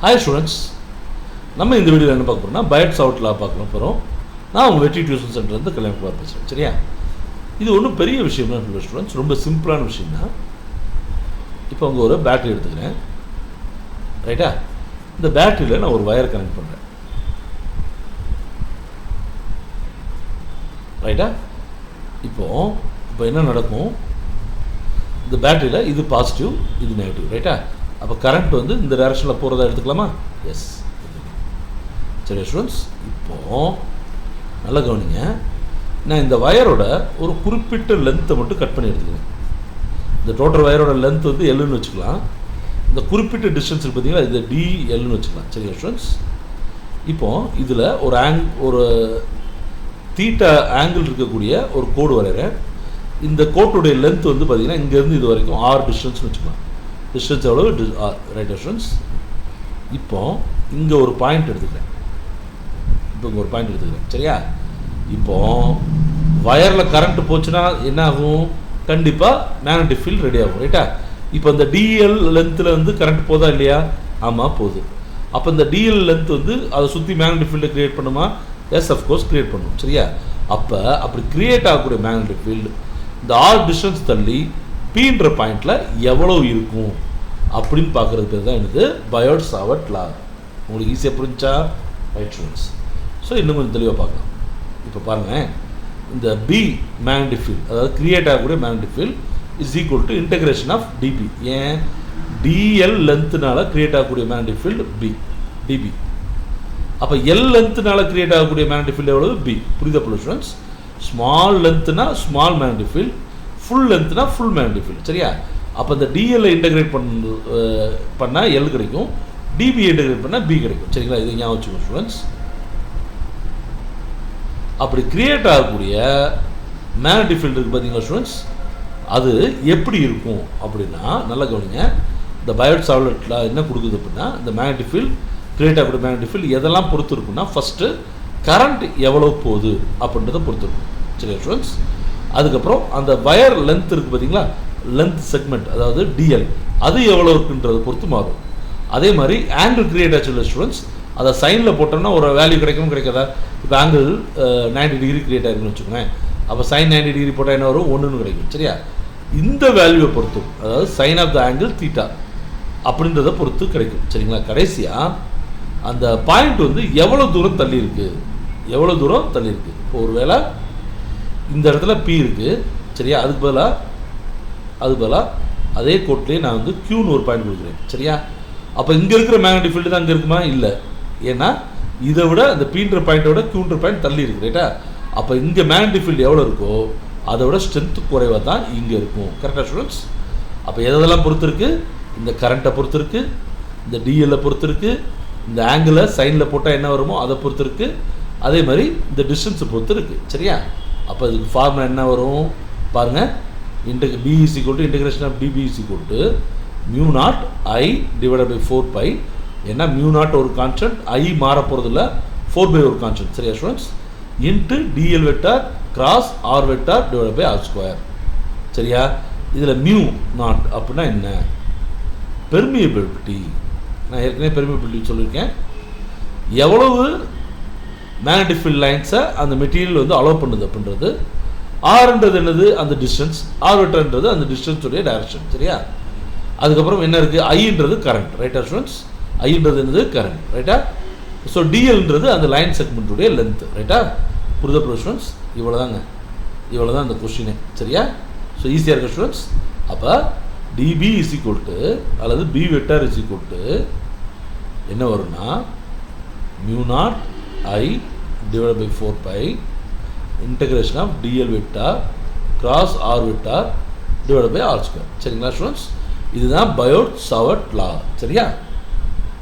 Hi students, நம்ம இந்த வீடியோவில் என்ன பார்க்க போகிறோம்னா பயோட் சாவர்ட் லா பார்க்க போகிறோம். நான் உங்கள் வெற்றி டியூஷன் சென்டர்லேருந்து கல்யாணகுமார் பேசுகிறேன். சரியா? இது ஒன்றும் பெரிய விஷயம் தான் இல்லை ஸ்டூடெண்ட்ஸ், ரொம்ப சிம்பிளான விஷயம் தான். இப்போ அங்கே ஒரு பேட்டரி எடுத்துக்கிறேன், ரைட்டா? இந்த பேட்டரியில் நான் ஒரு வயர் கனெக்ட் பண்ணுறேன், ரைட்டா? இப்போ என்ன நடக்கும்? இந்த பேட்டரியில் இது பாசிட்டிவ், இது நெகட்டிவ், ரைட்டா? அப்போ கரண்ட் வந்து இந்த டைரக்ஷனில் போகிறதா எடுத்துக்கலாமா? எஸ். சரி ஸ்டூடெண்ட்ஸ், இப்போது நல்லா கவனிங்க. நான் இந்த வயரோட ஒரு குறிப்பிட்ட லென்த்தை மட்டும் கட் பண்ணி எடுத்துக்கிறேன். இந்த டோட்டல் வயரோட லென்த் வந்து எல்லுன்னு வச்சுக்கலாம். இந்த குறிப்பிட்ட டிஸ்டன்ஸ் பார்த்தீங்களா, இது டிஎல்னு வச்சுக்கலாம். சரி ஸ்டூடெண்ட்ஸ், இப்போது இதில் ஒரு தீட்டா ஆங்கிள் இருக்கக்கூடிய ஒரு கோடு வரைகிறேன். இந்த கோட்டுடைய லென்த் வந்து பார்த்திங்கன்னா இங்கேருந்து இது வரைக்கும் ஆர் டிஸ்டன்ஸ்னு வச்சுக்கலாம். டிஸ்டன்ஸ் எவ்வளோ? R, right distance. இப்போது இங்கே ஒரு பாயிண்ட் எடுத்துக்கிறேன். இப்போ இங்கே ஒரு பாயிண்ட் எடுத்துக்கிறேன், சரியா? இப்போது வயரில் கரண்ட் போச்சுன்னா என்ன ஆகும்? கண்டிப்பாக மேக்னெட்டிக் ஃபீல்டு ரெடி ஆகும், ரைட்டா? இப்போ இந்த டிஎல் லென்த்தில் வந்து கரண்ட் போதா இல்லையா? ஆமாம், போகுது. அப்போ இந்த டிஎல் லென்த் வந்து அதை சுற்றி மேக்னெட்டிக் ஃபீல்டு க்ரியேட் பண்ணுமா? எஸ், அஃப்கோர்ஸ் க்ரியேட் பண்ணும், சரியா? அப்போ அப்படி க்ரியேட் ஆகக்கூடிய மேக்னெட்டிக் ஃபீல்டு இந்த ஆர் டிஸ்டன்ஸ் தள்ளி பீன்ற பாயிண்டில் எவ்வளோ இருக்கும் அப்படின்னு பார்க்குறது பேர் தான் எனக்கு பயோட் சாவர்ட் லா. உங்களுக்கு ஈஸியாக புரிஞ்சா? Right students. ஸோ இன்னும் கொஞ்சம் தெளிவாக பார்க்கலாம். இப்போ பாருங்கள், இந்த பி மேக்னெட்டிக் ஃபீல்டு, அதாவது கிரியேட் ஆகக்கூடிய magnetic field is equal to integration of dB. ஏன்? டிஎல் லென்த்துனால கிரியேட் ஆகக்கூடிய மேக்னெட்டிக் ஃபீல்டு டிபி. அப்போ எல் லென்த்துனால கிரியேட் ஆகக்கூடிய மேக்னெட்டிக் ஃபீல்டு எவ்வளவு? பி. புரியுதா ஸ்டூடெண்ட்ஸ்? ஸ்மால் லென்த்னா ஸ்மால் மேக்னெட்டிக் ஃபீல்டு, ஃபுல் லென்த்னா ஃபுல் மேக்னெட்டிக் ஃபீல்டு, சரியா? அப்போ இந்த டிஎல்லை இன்டகிரேட் பண்ணால் எல் கிடைக்கும், டிபி இன்டகிரேட் பண்ணால் பி கிடைக்கும், சரிங்களா? இது ஞாபகம் வச்சுக்கோங்க ஸ்டூடெண்ட்ஸ். அப்படி கிரியேட் ஆகக்கூடிய மேக்னெட்டிக் ஃபீல்டு இருக்குது பார்த்தீங்களா ஸ்டூடெண்ட்ஸ், அது எப்படி இருக்கும் அப்படின்னா நல்லா கவனிங்க. இந்த பயோட் சாவர்ட் லா என்ன கொடுக்குது அப்படின்னா, இந்த மேக்னெட்டிக் ஃபீல்டு கிரியேட் ஆகக்கூடிய மேக்னெட்டிக் ஃபீல்டு எதெல்லாம் பொறுத்து இருக்குன்னா, ஃபஸ்ட்டு கரண்ட் எவ்வளோ போகுது அப்படின்றத பொறுத்து இருக்கும், சரியா ஸ்டூடெண்ட்ஸ்? அதுக்கப்புறம் அந்த வயர் லென்த் இருக்குது பார்த்தீங்களா, லென்த் செக்மெண்ட், அதாவது டிஎல், அது எவ்வளோ இருக்குன்றதை பொறுத்து மாறும். அதே மாதிரி ஆங்கிள் கிரியேட் ஆச்சு இல்லை ஸ்டூடெண்ட்ஸ், அதை சைனில் போட்டோம்னா ஒரு வேல்யூ கிடைக்கும், கிடைக்காதா? இப்போ ஆங்கிள் 90 டிகிரி கிரியேட் ஆகிருக்குன்னு வச்சுக்கோங்களேன். அப்போ சைன் 90 டிகிரி போட்டால் என்ன வரும்? 1ன்னு கிடைக்கும், சரியா? இந்த வேல்யூவை பொறுத்தும், அதாவது sine of the angle theta அப்படின்றத பொறுத்து கிடைக்கும், சரிங்களா? கடைசியாக அந்த பாயிண்ட் வந்து எவ்வளோ தூரம் தள்ளி இருக்குது, எவ்வளோ தூரம் தள்ளி இருக்குது. இப்போ ஒரு வேளை இந்த இடத்துல பி இருக்குது, சரியா? அதுக்கு பதிலாக அதே கோட்லேயே நான் வந்து கியூன்னு ஒரு பாயிண்ட் கொடுக்குறேன், சரியா? அப்போ இங்கே இருக்கிற மேக்னெட்டிக் ஃபீல்டு தான் அங்கே இருக்குமா? இல்லை. ஏன்னா இதை விட அந்த பீன்ற பாயிண்ட்டை விட கியூன்ற பாயிண்ட் தள்ளி இருக்குது, ரைட்டா? அப்போ இங்கே மேக்னெட்டிக் ஃபீல்டு எவ்வளோ இருக்கோ அதை விட ஸ்ட்ரென்த்து குறைவாக தான் இங்கே இருக்கும், கரெக்டாக ஸ்டூடெண்ட்ஸ்? அப்போ எதெல்லாம் பொறுத்து இருக்குது? இந்த கரண்ட்டை பொறுத்து இருக்குது, இந்த டிஎல்லை பொறுத்து இருக்குது, இந்த ஆங்கிளை சைனில் போட்டால் என்ன வருமோ அதை பொறுத்து இருக்குது, அதே மாதிரி இந்த டிஸ்டன்ஸை பொறுத்து இருக்குது, சரியா? அப்போ இதுக்கு ஃபார்முலா என்ன வரும் பாருங்கள். B is equal to integration of dB is equal to mu naught I divided by 4π. ஏன்னா மியூ நாட் ஒரு கான்ஸ்டன்ட், ஐ மாற போகிறதில்ல, 4π ஒரு கான்ஸ்டன்ட், சரியா students? Into dL vector cross r vector divided by r square, சரியா? இதில் mu not அப்படின்னா என்ன? பெர்மியபிலிட்டி. நான் ஏற்கனவே பெர்மியபிலிட்டி சொல்லியிருக்கேன். எவ்வளவு மேக்னெட்டிக் ஃபீல்ட் லைன்ஸை அந்த மெட்டீரியல் வந்து அலோவ் பண்ணுது அப்படின்றது. ஆர்ன்றது என்னது? அந்த டிஸ்டன்ஸ். ஆர் வெக்டர்ன்றது அந்த டிஸ்டன்ஸுடைய டைரக்ஷன், சரியா? அதுக்கப்புறம் என்ன இருக்குது? ஐன்றது கரண்ட், ரைட்டா ஸ்டூடெண்ட்ஸ்? ஐன்றது என்னது? கரண்ட், ரைட்டா? ஸோ டிஎல்ன்றது அந்த லைன் செக்மெண்ட்டுடைய லென்த், ரைட்டா? புரிதா ஸ்டூடெண்ட்ஸ்? இவ்வளோதாங்க, இவ்வளோ தான் அந்த கொஸ்டினே, சரியா? ஸோ ஈஸியாக இருக்க ஸ்டூடெண்ட்ஸ். அப்போ டிபி இஸ் ஈக்குவல் டு அல்லது B vector is equal to என்ன வரும்னா mu naught I divide by 4π integration of dL vector cross r vector divide by r square, சரிங்களா ஸ்டூடெண்ட்ஸ்? இதுதான் பயோட் சாவர்ட் லா, சரியா?